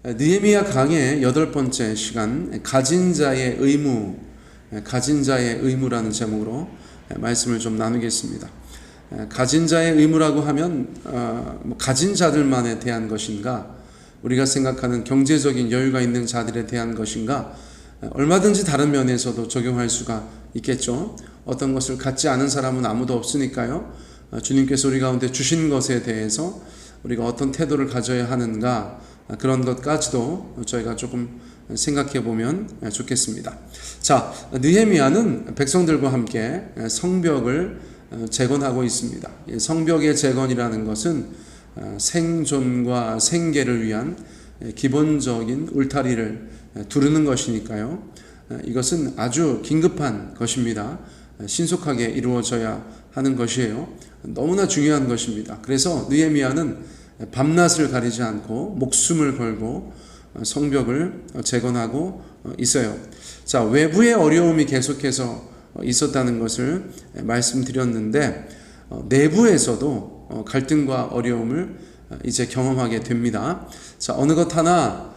느헤미야 강의 8번째 시간, 가진 자의 의무라는 제목으로 말씀을 좀 나누겠습니다. 가진 자의 의무라고 하면 가진 자들만에 대한 것인가, 우리가 생각하는 경제적인 여유가 있는 자들에 대한 것인가, 얼마든지 다른 면에서도 적용할 수가 있겠죠. 어떤 것을 갖지 않은 사람은 아무도 없으니까요. 주님께서 우리 가운데 주신 것에 대해서 우리가 어떤 태도를 가져야 하는가, 그런 것까지도 저희가 조금 생각해 보면 좋겠습니다. 자, 느헤미야는 백성들과 함께 성벽을 재건하고 있습니다. 성벽의 재건이라는 것은 생존과 생계를 위한 기본적인 울타리를 두르는 것이니까요. 이것은 아주 긴급한 것입니다. 신속하게 이루어져야 하는 것이에요. 너무나 중요한 것입니다. 그래서 느헤미야는 밤낮을 가리지 않고 목숨을 걸고 성벽을 재건하고 있어요. 자, 외부의 어려움이 계속해서 있었다는 것을 말씀드렸는데, 내부에서도 갈등과 어려움을 이제 경험하게 됩니다. 자, 어느 것 하나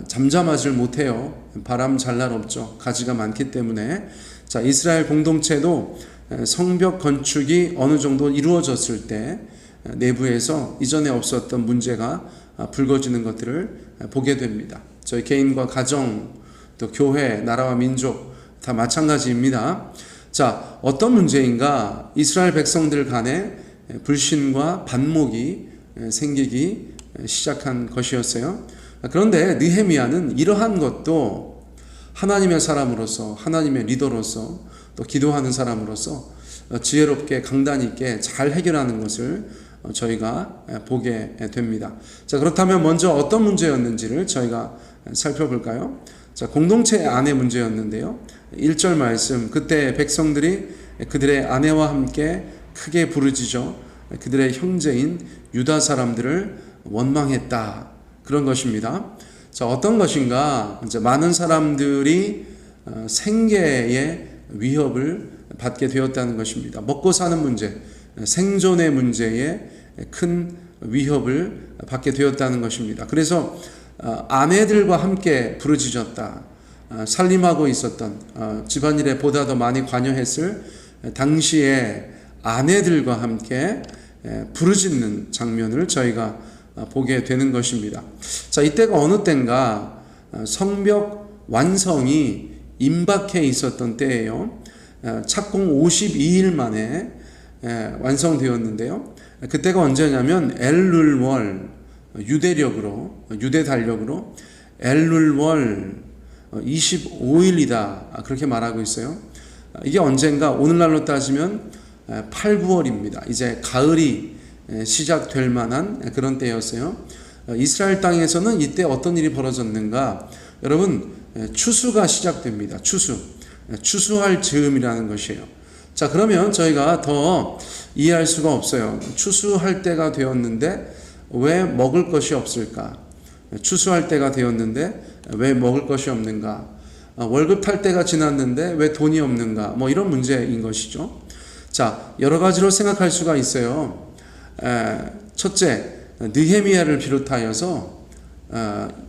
잠잠하지 못해요. 바람 잘 날 없죠. 가지가 많기 때문에. 자, 이스라엘 공동체도 성벽 건축이 어느 정도 이루어졌을 때 내부에서 이전에 없었던 문제가 불거지는 것들을 보게 됩니다. 저희 개인과 가정, 또 교회, 나라와 민족 다 마찬가지입니다. 자, 어떤 문제인가? 이스라엘 백성들 간에 불신과 반목이 생기기 시작한 것이었어요. 그런데 느헤미야는 이러한 것도 하나님의 사람으로서, 하나님의 리더로서, 또 기도하는 사람으로서 지혜롭게 강단 있게 잘 해결하는 것을 저희가 보게 됩니다. 자, 그렇다면 먼저 어떤 문제였는지를 저희가 살펴볼까요? 자, 공동체 안의 문제였는데요. 1절 말씀, 그때 백성들이 그들의 아내와 함께 크게 부르짖어 그들의 형제인 유다 사람들을 원망했다. 그런 것입니다. 자, 어떤 것인가? 이제 많은 사람들이 생계의 위협을 받게 되었다는 것입니다. 먹고 사는 문제, 생존의 문제에 큰 위협을 받게 되었다는 것입니다. 그래서 아내들과 함께 부르짖었다. 살림하고 있었던 집안일에 보다 더 많이 관여했을 당시에 아내들과 함께 부르짖는 장면을 저희가 보게 되는 것입니다. 자, 이때가 어느 때인가? 성벽 완성이 임박해 있었던 때예요. 착공 52일 만에 완성되었는데요. 그때가 언제냐면 엘룰월, 유대 달력으로 엘룰월 25일이다. 그렇게 말하고 있어요. 이게 언젠가? 오늘날로 따지면 8, 9월입니다. 이제 가을이 시작될 만한 그런 때였어요. 이스라엘 땅에서는 이때 어떤 일이 벌어졌는가? 여러분, 추수가 시작됩니다. 추수할 즈음이라는 것이에요. 자, 그러면 저희가 더 이해할 수가 없어요. 추수할 때가 되었는데 왜 먹을 것이 없을까? 추수할 때가 되었는데 왜 먹을 것이 없는가? 월급 탈 때가 지났는데 왜 돈이 없는가? 뭐 이런 문제인 것이죠. 자, 여러 가지로 생각할 수가 있어요. 첫째, 느헤미야를 비롯하여서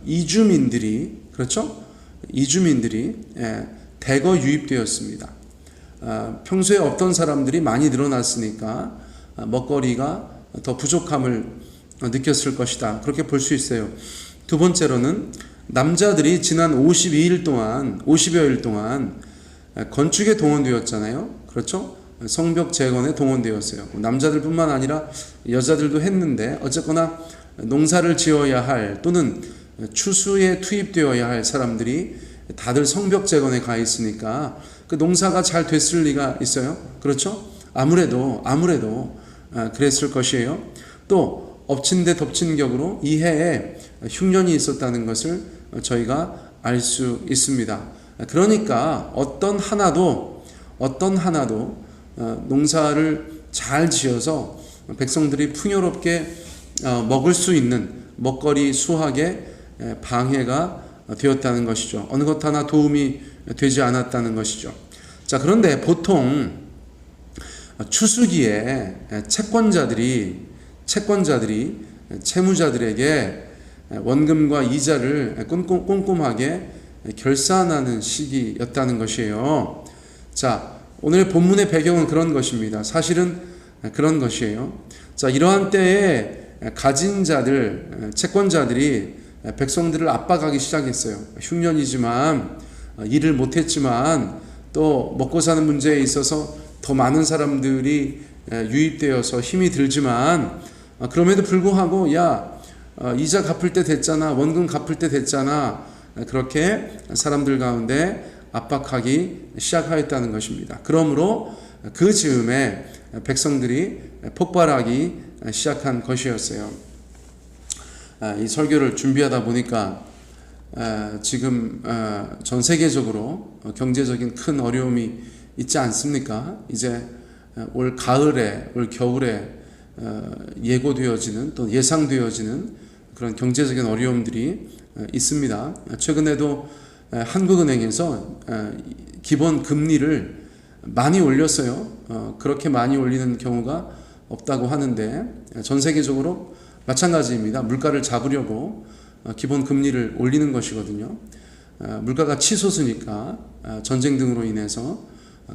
이주민들이, 그렇죠? 이주민들이 대거 유입되었습니다. 평소에 없던 사람들이 많이 늘어났으니까 먹거리가 더 부족함을 느꼈을 것이다. 그렇게 볼 수 있어요. 두 번째로는 남자들이 지난 50여일 동안 건축에 동원되었잖아요. 그렇죠? 성벽 재건에 동원되었어요. 남자들뿐만 아니라 여자들도 했는데, 어쨌거나 농사를 지어야 할, 또는 추수에 투입되어야 할 사람들이 다들 성벽 재건에 가 있으니까 그 농사가 잘 됐을 리가 있어요. 그렇죠? 아무래도 그랬을 것이에요. 또 엎친 데 덮친 격으로 이 해에 흉년이 있었다는 것을 저희가 알 수 있습니다. 그러니까 어떤 하나도 농사를 잘 지어서 백성들이 풍요롭게 먹을 수 있는 먹거리 수확에 방해가 되었다는 것이죠. 어느 것 하나 도움이 되지 않았다는 것이죠. 자, 그런데 보통 추수기에 채권자들이 채무자들에게 원금과 이자를 꼼꼼하게 결산하는 시기였다는 것이에요. 자, 오늘 본문의 배경은 그런 것입니다. 사실은 그런 것이에요. 자, 이러한 때에 가진 자들, 채권자들이 백성들을 압박하기 시작했어요. 흉년이지만 일을 못했지만 또 먹고 사는 문제에 있어서 더 많은 사람들이 유입되어서 힘이 들지만 그럼에도 불구하고 이자 갚을 때 됐잖아, 원금 갚을 때 됐잖아, 그렇게 사람들 가운데 압박하기 시작하였다는 것입니다. 그러므로 그 즈음에 백성들이 폭발하기 시작한 것이었어요. 이 설교를 준비하다 보니까 지금 전 세계적으로 경제적인 큰 어려움이 있지 않습니까? 이제 올 가을에, 올 겨울에 예고되어지는 또 예상되어지는 그런 경제적인 어려움들이 있습니다. 최근에도 한국은행에서 기본 금리를 많이 올렸어요. 그렇게 많이 올리는 경우가 없다고 하는데 전 세계적으로 마찬가지입니다. 물가를 잡으려고 기본 금리를 올리는 것이거든요. 물가가 치솟으니까 전쟁 등으로 인해서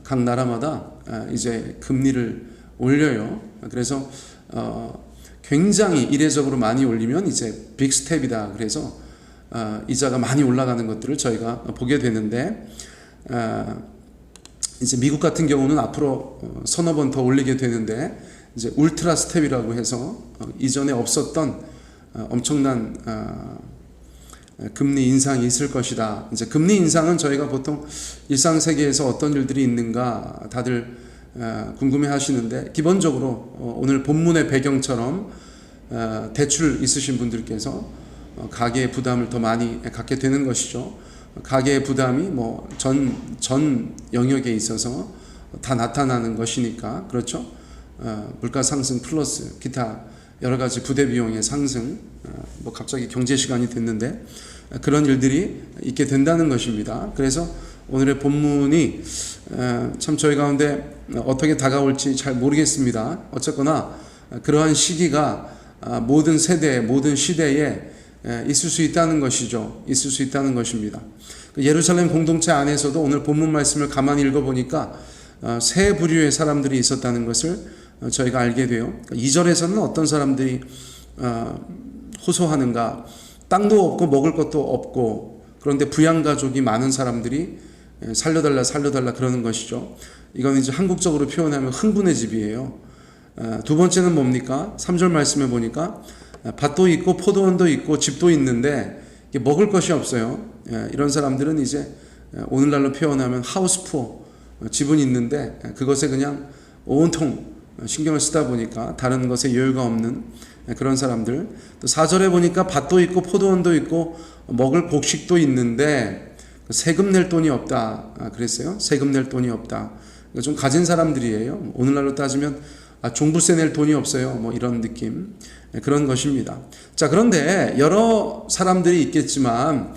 각 나라마다 이제 금리를 올려요. 그래서 굉장히 이례적으로 많이 올리면 이제 빅스텝이다. 그래서 이자가 많이 올라가는 것들을 저희가 보게 되는데 이제 미국 같은 경우는 앞으로 서너 번 더 올리게 되는데 이제 울트라 스텝이라고 해서 이전에 없었던 엄청난 금리 인상이 있을 것이다. 이제 금리 인상은 저희가 보통 일상 세계에서 어떤 일들이 있는가 다들 궁금해 하시는데 기본적으로 오늘 본문의 배경처럼 대출 있으신 분들께서 가계의 부담을 더 많이 갖게 되는 것이죠. 가계의 부담이 뭐 전 영역에 있어서 다 나타나는 것이니까 그렇죠. 물가 상승 플러스 기타 여러 가지 부대 비용의 상승, 뭐 갑자기 경제 시간이 됐는데 그런 일들이 있게 된다는 것입니다. 그래서 오늘의 본문이 참 저희 가운데 어떻게 다가올지 잘 모르겠습니다. 어쨌거나 그러한 시기가 모든 세대, 모든 시대에 있을 수 있다는 것이죠. 있을 수 있다는 것입니다. 예루살렘 공동체 안에서도 오늘 본문 말씀을 가만히 읽어보니까 세 부류의 사람들이 있었다는 것을 저희가 알게 돼요. 2절에서는 어떤 사람들이 호소하는가? 땅도 없고 먹을 것도 없고 그런데 부양가족이 많은 사람들이 살려달라 그러는 것이죠. 이건 이제 한국적으로 표현하면 흥분의 집이에요. 두 번째는 뭡니까? 3절 말씀에 보니까 밭도 있고 포도원도 있고 집도 있는데 먹을 것이 없어요. 이런 사람들은 이제 오늘날로 표현하면 하우스푸어, 집은 있는데 그것에 그냥 온통 신경을 쓰다 보니까 다른 것에 여유가 없는 그런 사람들. 또 4절에 보니까 밭도 있고 포도원도 있고 먹을 곡식도 있는데 세금 낼 돈이 없다 그랬어요. 세금 낼 돈이 없다. 좀 가진 사람들이에요. 오늘날로 따지면 종부세 낼 돈이 없어요. 뭐 이런 느낌. 그런 것입니다. 자, 그런데 여러 사람들이 있겠지만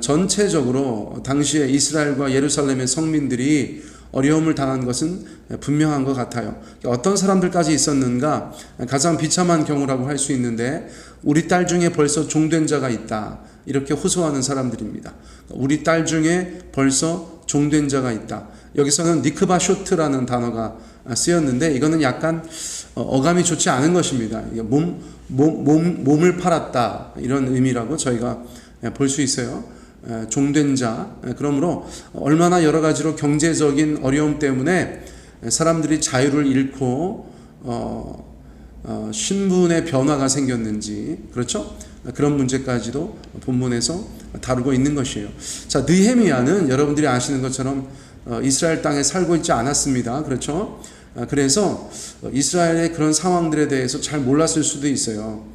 전체적으로 당시에 이스라엘과 예루살렘의 성민들이 어려움을 당한 것은 분명한 것 같아요. 어떤 사람들까지 있었는가? 가장 비참한 경우라고 할 수 있는데 우리 딸 중에 벌써 종된 자가 있다. 이렇게 호소하는 사람들입니다. 우리 딸 중에 벌써 종된 자가 있다. 여기서는 니크바쇼트라는 단어가 쓰였는데 이거는 약간 어감이 좋지 않은 것입니다. 몸을 팔았다 이런 의미라고 저희가 볼 수 있어요. 종된 자. 그러므로 얼마나 여러 가지로 경제적인 어려움 때문에 사람들이 자유를 잃고 신분의 변화가 생겼는지 그렇죠? 그런 문제까지도 본문에서 다루고 있는 것이에요. 자, 느헤미야는 여러분들이 아시는 것처럼 이스라엘 땅에 살고 있지 않았습니다. 그렇죠? 그래서 이스라엘의 그런 상황들에 대해서 잘 몰랐을 수도 있어요.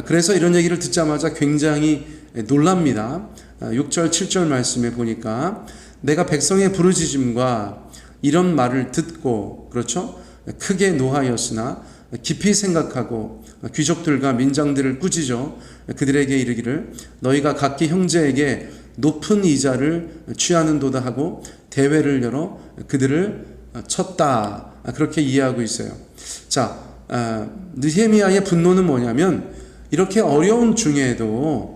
그래서 이런 얘기를 듣자마자 굉장히 놀랍니다. 6절 7절 말씀에 보니까 내가 백성의 부르짖음과 이런 말을 듣고 그렇죠? 크게 노하였으나 깊이 생각하고 귀족들과 민장들을 꾸짖어 그들에게 이르기를 너희가 각기 형제에게 높은 이자를 취하는도다 하고 대회를 열어 그들을 쳤다. 그렇게 이해하고 있어요. 자, 느헤미야의 분노는 뭐냐면 이렇게 어려운 중에도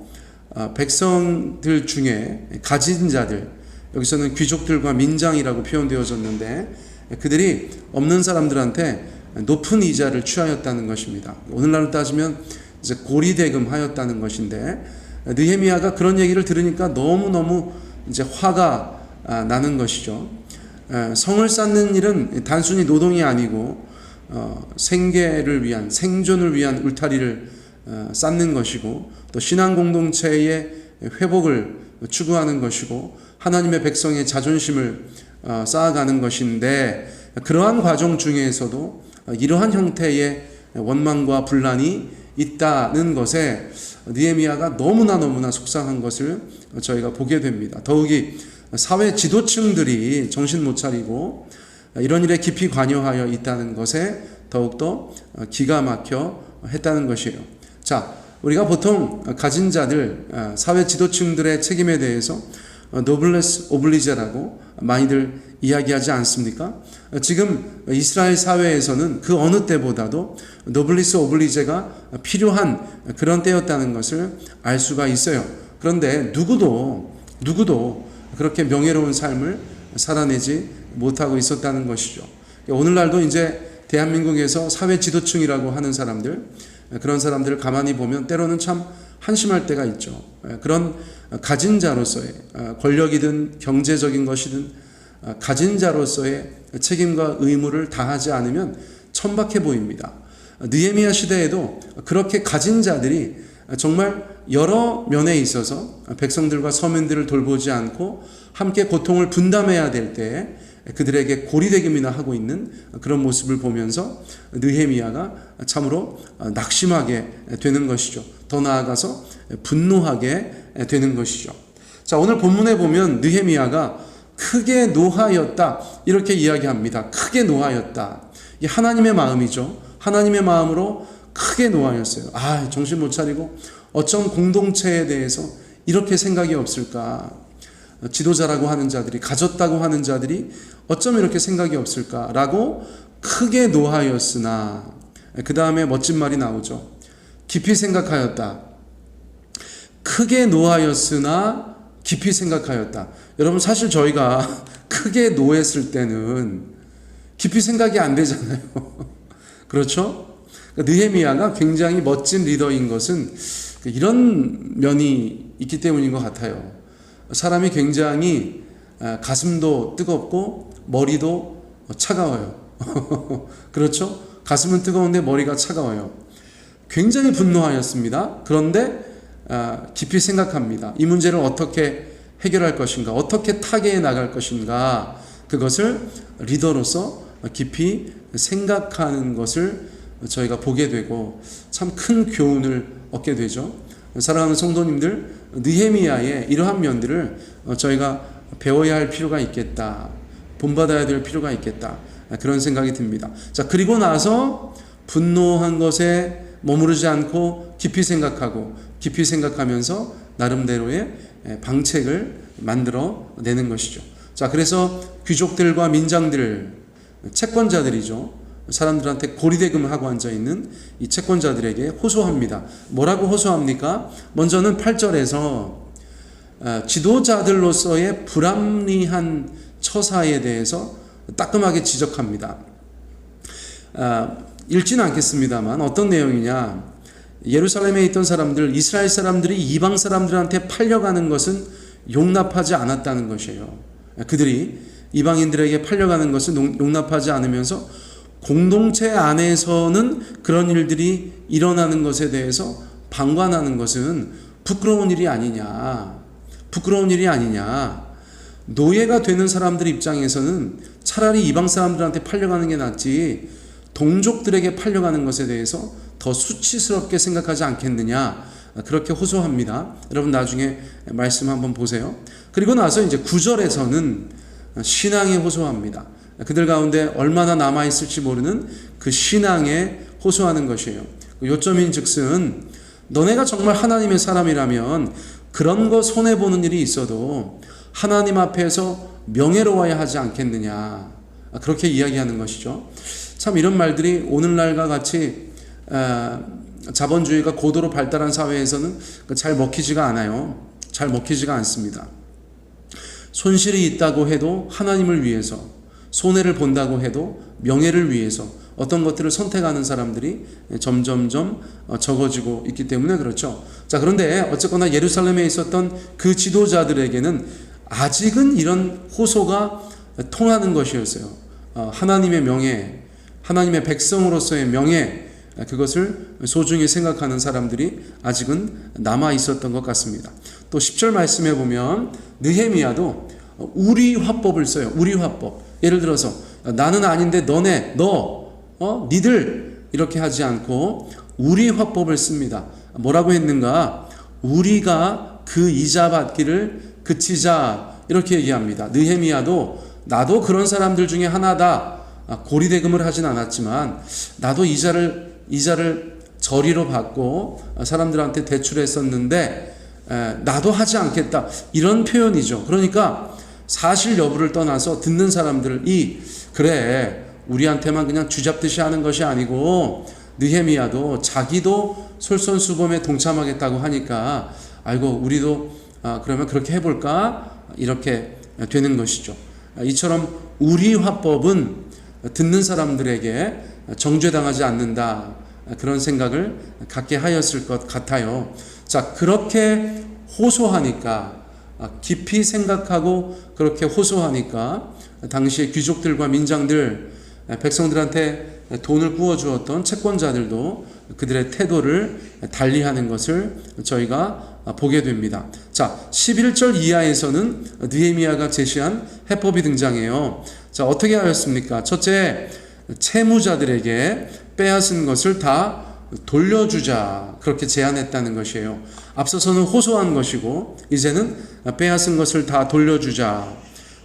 백성들 중에 가진 자들, 여기서는 귀족들과 민장이라고 표현되어졌는데 그들이 없는 사람들한테 높은 이자를 취하였다는 것입니다. 오늘날로 따지면 이제 고리대금하였다는 것인데 느헤미야가 그런 얘기를 들으니까 너무너무 이제 화가 나는 것이죠. 성을 쌓는 일은 단순히 노동이 아니고 생계를 위한, 생존을 위한 울타리를 쌓는 것이고 또 신앙 공동체의 회복을 추구하는 것이고 하나님의 백성의 자존심을 쌓아가는 것인데 그러한 과정 중에서도 이러한 형태의 원망과 분란이 있다는 것에 느헤미야가 너무나 속상한 것을 저희가 보게 됩니다. 더욱이 사회 지도층들이 정신 못 차리고 이런 일에 깊이 관여하여 있다는 것에 더욱더 기가 막혀 했다는 것이에요. 자, 우리가 보통 가진 자들, 사회 지도층들의 책임에 대해서 노블레스 오블리제라고 많이들 이야기하지 않습니까? 지금 이스라엘 사회에서는 그 어느 때보다도 노블리스 오블리제가 필요한 그런 때였다는 것을 알 수가 있어요. 그런데 누구도 그렇게 명예로운 삶을 살아내지 못하고 있었다는 것이죠. 오늘날도 이제 대한민국에서 사회 지도층이라고 하는 사람들, 그런 사람들을 가만히 보면 때로는 참 한심할 때가 있죠. 그런 가진 자로서의 권력이든 경제적인 것이든 가진 자로서의 책임과 의무를 다하지 않으면 천박해 보입니다. 느헤미야 시대에도 그렇게 가진 자들이 정말 여러 면에 있어서 백성들과 서민들을 돌보지 않고 함께 고통을 분담해야 될 때에 그들에게 고리대금이나 하고 있는 그런 모습을 보면서 느헤미야가 참으로 낙심하게 되는 것이죠. 더 나아가서 분노하게 되는 것이죠. 자, 오늘 본문에 보면 느헤미야가 크게 노하였다 이렇게 이야기합니다. 크게 노하였다. 이게 하나님의 마음이죠. 하나님의 마음으로 크게 노하였어요. 정신 못 차리고 어쩜 공동체에 대해서 이렇게 생각이 없을까? 지도자라고 하는 자들이, 가졌다고 하는 자들이 어쩜 이렇게 생각이 없을까라고 크게 노하였으나, 그 다음에 멋진 말이 나오죠. 깊이 생각하였다. 크게 노하였으나 깊이 생각하였다. 여러분, 사실 저희가 크게 노했을 때는 깊이 생각이 안 되잖아요. 그렇죠? 느헤미야가 굉장히 멋진 리더인 것은 이런 면이 있기 때문인 것 같아요. 사람이 굉장히 가슴도 뜨겁고 머리도 차가워요. 그렇죠? 가슴은 뜨거운데 머리가 차가워요. 굉장히 분노하였습니다. 그런데 깊이 생각합니다. 이 문제를 어떻게 해결할 것인가, 어떻게 타개해 나갈 것인가, 그것을 리더로서 깊이 생각하는 것을 저희가 보게 되고 참 큰 교훈을 얻게 되죠. 사랑하는 성도님들, 느헤미야의 이러한 면들을 저희가 배워야 할 필요가 있겠다, 본받아야 될 필요가 있겠다, 그런 생각이 듭니다. 자, 그리고 나서 분노한 것에 머무르지 않고 깊이 생각하고 깊이 생각하면서 나름대로의 방책을 만들어 내는 것이죠. 자, 그래서 귀족들과 민장들, 채권자들이죠. 사람들한테 고리대금을 하고 앉아있는 이 채권자들에게 호소합니다. 뭐라고 호소합니까? 먼저는 8절에서 지도자들로서의 불합리한 처사에 대해서 따끔하게 지적합니다. 읽지는 않겠습니다만 어떤 내용이냐, 예루살렘에 있던 사람들, 이스라엘 사람들이 이방 사람들한테 팔려가는 것은 용납하지 않았다는 것이에요. 그들이 이방인들에게 팔려가는 것을 용납하지 않으면서 공동체 안에서는 그런 일들이 일어나는 것에 대해서 방관하는 것은 부끄러운 일이 아니냐, 부끄러운 일이 아니냐. 노예가 되는 사람들 입장에서는 차라리 이방 사람들한테 팔려가는 게 낫지 동족들에게 팔려가는 것에 대해서 더 수치스럽게 생각하지 않겠느냐, 그렇게 호소합니다. 여러분 나중에 말씀 한번 보세요. 그리고 나서 이제 9절에서는 신앙에 호소합니다. 그들 가운데 얼마나 남아있을지 모르는 그 신앙에 호소하는 것이에요. 요점인 즉슨 너네가 정말 하나님의 사람이라면 그런 거 손해보는 일이 있어도 하나님 앞에서 명예로워야 하지 않겠느냐, 그렇게 이야기하는 것이죠. 참 이런 말들이 오늘날과 같이 자본주의가 고도로 발달한 사회에서는 잘 먹히지가 않아요. 잘 먹히지가 않습니다. 손실이 있다고 해도 하나님을 위해서, 손해를 본다고 해도 명예를 위해서 어떤 것들을 선택하는 사람들이 점점점 적어지고 있기 때문에 그렇죠. 자, 그런데 어쨌거나 예루살렘에 있었던 그 지도자들에게는 아직은 이런 호소가 통하는 것이었어요. 하나님의 명예, 하나님의 백성으로서의 명예, 그것을 소중히 생각하는 사람들이 아직은 남아 있었던 것 같습니다. 또 10절 말씀에 보면 느헤미야도 우리 화법을 써요. 우리 화법. 예를 들어서 나는 아닌데 너네, 니들 이렇게 하지 않고 우리 화법을 씁니다. 뭐라고 했는가? 우리가 그 이자 받기를 그치자, 이렇게 얘기합니다. 느헤미야도 나도 그런 사람들 중에 하나다. 고리대금을 하진 않았지만 나도 이자를 저리로 받고 사람들한테 대출했었는데 나도 하지 않겠다, 이런 표현이죠. 그러니까 사실 여부를 떠나서 듣는 사람들이 그래, 우리한테만 그냥 쥐잡듯이 하는 것이 아니고 느헤미야도 자기도 솔선수범에 동참하겠다고 하니까 아이고 우리도 그러면 그렇게 해볼까, 이렇게 되는 것이죠. 이처럼 우리 화법은 듣는 사람들에게 정죄당하지 않는다, 그런 생각을 갖게 하였을 것 같아요. 자, 그렇게 호소하니까, 깊이 생각하고 그렇게 호소하니까 당시의 귀족들과 민장들, 백성들한테 돈을 구워주었던 채권자들도 그들의 태도를 달리하는 것을 저희가 보게 됩니다. 자, 11절 이하에서는 느헤미야가 제시한 해법이 등장해요. 자, 어떻게 하였습니까? 첫째, 채무자들에게 빼앗은 것을 다 돌려주자, 그렇게 제안했다는 것이에요. 앞서서는 호소한 것이고 이제는 빼앗은 것을 다 돌려주자,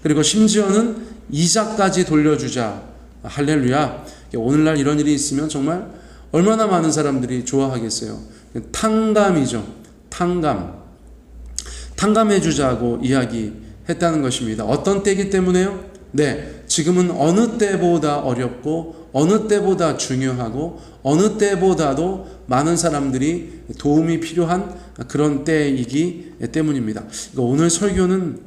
그리고 심지어는 이자까지 돌려주자. 할렐루야. 오늘날 이런 일이 있으면 정말 얼마나 많은 사람들이 좋아하겠어요. 탕감이죠. 탕감해주자고 이야기했다는 것입니다. 어떤 때이기 때문에요? 네, 지금은 어느 때보다 어렵고 어느 때보다 중요하고 어느 때보다도 많은 사람들이 도움이 필요한 그런 때이기 때문입니다. 오늘 설교는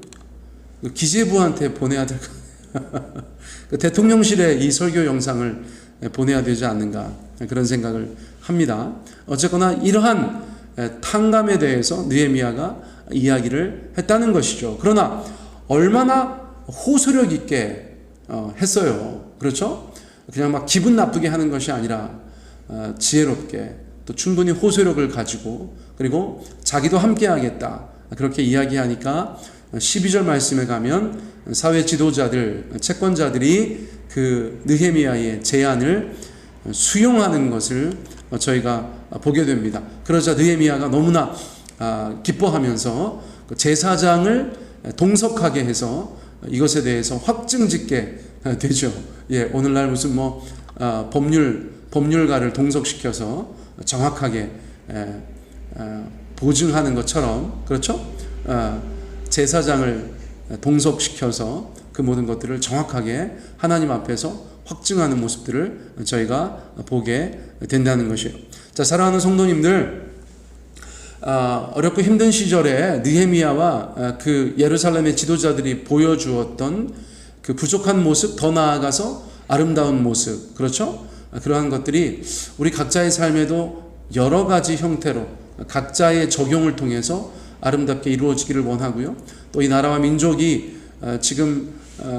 기재부한테 보내야 될 것 같아요. 대통령실에 이 설교 영상을 보내야 되지 않는가, 그런 생각을 합니다. 어쨌거나 이러한 탕감에 대해서 느헤미야가 이야기를 했다는 것이죠. 그러나 얼마나 호소력 있게 했어요. 그렇죠? 그냥 막 기분 나쁘게 하는 것이 아니라 지혜롭게, 또 충분히 호소력을 가지고, 그리고 자기도 함께 하겠다, 그렇게 이야기하니까 12절 말씀에 가면 사회 지도자들, 채권자들이 그 느헤미야의 제안을 수용하는 것을 저희가 보게 됩니다. 그러자 느헤미야가 너무나 기뻐하면서 제사장을 동석하게 해서 이것에 대해서 확증짓게 되죠. 예, 오늘날 무슨 법률가를 동석시켜서 정확하게 보증하는 것처럼, 그렇죠? 제사장을 동석시켜서 그 모든 것들을 정확하게 하나님 앞에서 확증하는 모습들을 저희가 보게 된다는 것이에요. 자, 사랑하는 성도님들, 어렵고 힘든 시절에 느헤미야와 그 예루살렘의 지도자들이 보여주었던 그 부족한 모습, 더 나아가서 아름다운 모습, 그렇죠? 그러한 것들이 우리 각자의 삶에도 여러 가지 형태로 각자의 적용을 통해서 아름답게 이루어지기를 원하고요. 또 이 나라와 민족이 지금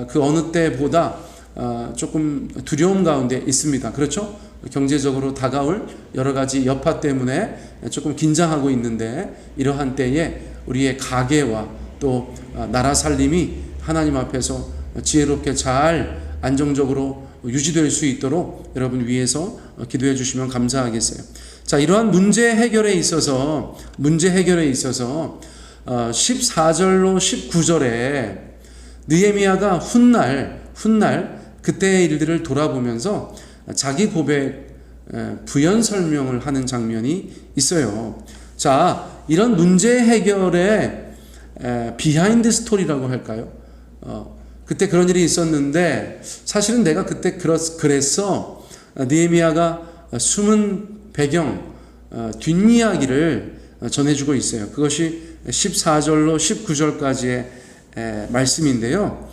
그 어느 때보다 조금 두려움 가운데 있습니다. 그렇죠? 경제적으로 다가올 여러 가지 여파 때문에 조금 긴장하고 있는데, 이러한 때에 우리의 가계와 또 나라 살림이 하나님 앞에서 지혜롭게 잘 안정적으로 유지될 수 있도록 여러분 위해서 기도해 주시면 감사하겠어요. 자, 이러한 문제 해결에 있어서 14절로 19절에 느헤미야가 훗날 그때의 일들을 돌아보면서 자기 고백 부연 설명을 하는 장면이 있어요. 자, 이런 문제 해결의 비하인드 스토리라고 할까요? 그때 그런 일이 있었는데 사실은 내가 그때 그랬어. 느헤미야가 숨은 배경, 뒷이야기를 전해주고 있어요. 그것이 14절로 19절까지의 말씀인데요.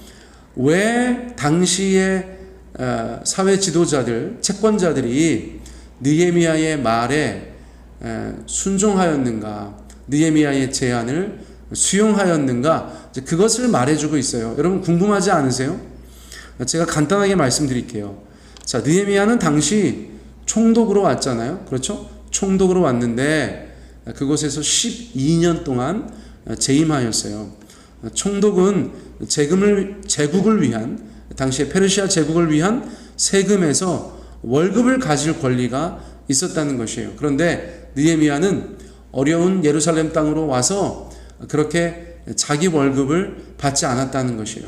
왜 당시의 사회 지도자들, 채권자들이 느헤미야의 말에 순종하였는가, 느헤미야의 제안을 수용하였는가, 그것을 말해주고 있어요. 여러분 궁금하지 않으세요? 제가 간단하게 말씀드릴게요. 자, 느헤미야는 당시 총독으로 왔잖아요. 그렇죠? 총독으로 왔는데 그곳에서 12년 동안 재임하였어요. 총독은 제국을 위한, 당시에 페르시아 제국을 위한 세금에서 월급을 가질 권리가 있었다는 것이에요. 그런데 느헤미야는 어려운 예루살렘 땅으로 와서 그렇게 자기 월급을 받지 않았다는 것이에요.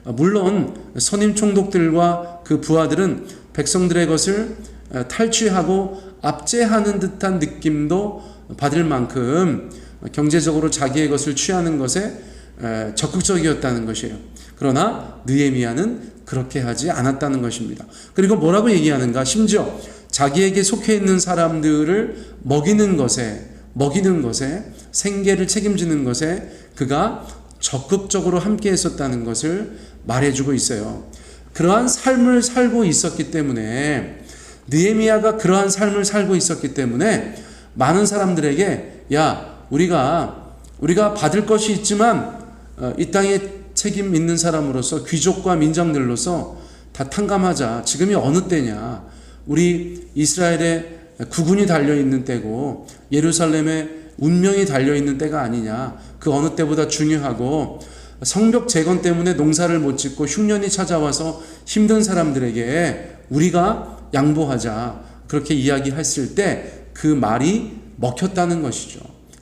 물론 선임 총독들과 그 부하들은 백성들의 것을 탈취하고 압제하는 듯한 느낌도 받을 만큼 경제적으로 자기의 것을 취하는 것에 적극적이었다는 것이에요. 그러나 느헤미야는 그렇게 하지 않았다는 것입니다. 그리고 뭐라고 얘기하는가? 심지어 자기에게 속해 있는 사람들을 먹이는 것에, 생계를 책임지는 것에 그가 적극적으로 함께 했었다는 것을 말해주고 있어요. 그러한 삶을 살고 있었기 때문에, 느헤미야가 그러한 삶을 살고 있었기 때문에 많은 사람들에게, 야, 우리가 받을 것이 있지만 이 땅에 책임 있는 사람으로서, 귀족과 민정들로서 다 탕감하자. 지금이 어느 때냐? 우리 이스라엘의 국운이 달려있는 때고 예루살렘의 운명이 달려있는 때가 아니냐. 그 어느 때보다 중요하고, 성벽 재건 때문에 농사를 못 짓고 흉년이 찾아와서 힘든 사람들에게 우리가 양보하자. 그렇게 이야기했을 때 그 말이 먹혔다는 것이죠.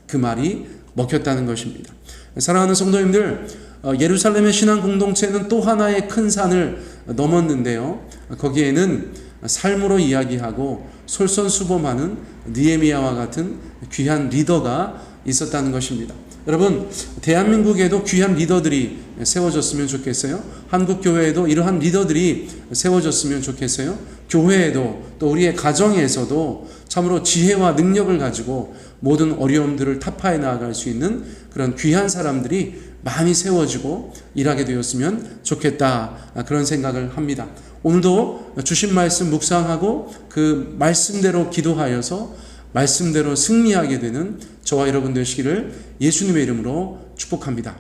그 말이 먹혔다는 것입니다. 사랑하는 성도님들, 예루살렘의 신앙 공동체는 또 하나의 큰 산을 넘었는데요. 거기에는 삶으로 이야기하고 솔선수범하는 느헤미야와 같은 귀한 리더가 있었다는 것입니다. 여러분, 대한민국에도 귀한 리더들이 세워졌으면 좋겠어요. 한국 교회에도 이러한 리더들이 세워졌으면 좋겠어요. 교회에도, 또 우리의 가정에서도 참으로 지혜와 능력을 가지고 모든 어려움들을 타파해 나아갈 수 있는 그런 귀한 사람들이 많이 세워지고 일하게 되었으면 좋겠다, 그런 생각을 합니다. 오늘도 주신 말씀 묵상하고 그 말씀대로 기도하여서 말씀대로 승리하게 되는 저와 여러분 되시기를 예수님의 이름으로 축복합니다.